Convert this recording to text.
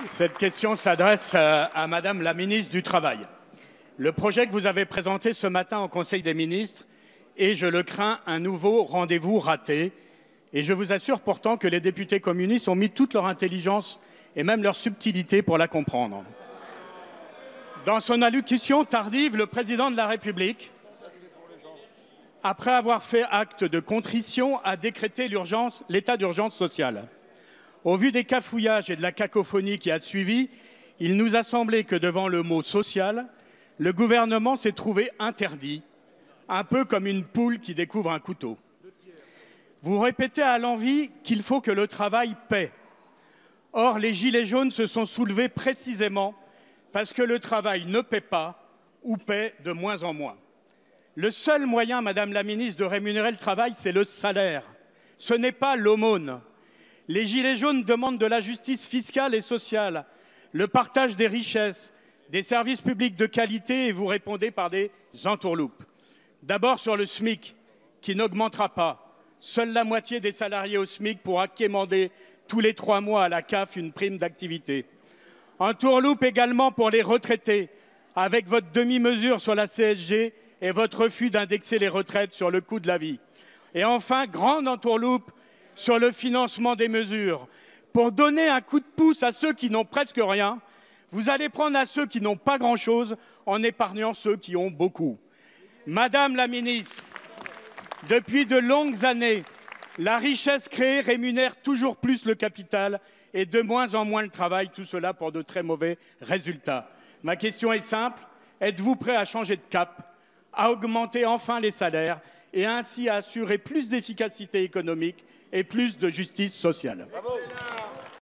Cette question s'adresse à Madame la ministre du Travail. Le projet que vous avez présenté ce matin au Conseil des ministres est, je le crains, un nouveau rendez-vous raté. Et je vous assure pourtant que les députés communistes ont mis toute leur intelligence et même leur subtilité pour la comprendre. Dans son allocution tardive, le président de la République, après avoir fait acte de contrition, a décrété l'état d'urgence sociale. Au vu des cafouillages et de la cacophonie qui a suivi, il nous a semblé que devant le mot social, le gouvernement s'est trouvé interdit, un peu comme une poule qui découvre un couteau. Vous répétez à l'envi qu'il faut que le travail paie. Or, les gilets jaunes se sont soulevés précisément parce que le travail ne paie pas ou paie de moins en moins. Le seul moyen, Madame la ministre, de rémunérer le travail, c'est le salaire. Ce n'est pas l'aumône. Les gilets jaunes demandent de la justice fiscale et sociale, le partage des richesses, des services publics de qualité et vous répondez par des entourloupes. D'abord sur le SMIC, qui n'augmentera pas. Seule la moitié des salariés au SMIC pourra quémander tous les 3 mois à la CAF une prime d'activité. Entourloupe également pour les retraités, avec votre demi-mesure sur la CSG et votre refus d'indexer les retraites sur le coût de la vie. Et enfin, grande entourloupe sur le financement des mesures. Pour donner un coup de pouce à ceux qui n'ont presque rien, vous allez prendre à ceux qui n'ont pas grand-chose en épargnant ceux qui ont beaucoup. Madame la ministre, depuis de longues années, la richesse créée rémunère toujours plus le capital et de moins en moins le travail, tout cela pour de très mauvais résultats. Ma question est simple, êtes-vous prêt à changer de cap, à augmenter enfin les salaires et ainsi à assurer plus d'efficacité économique et plus de justice sociale? Bravo.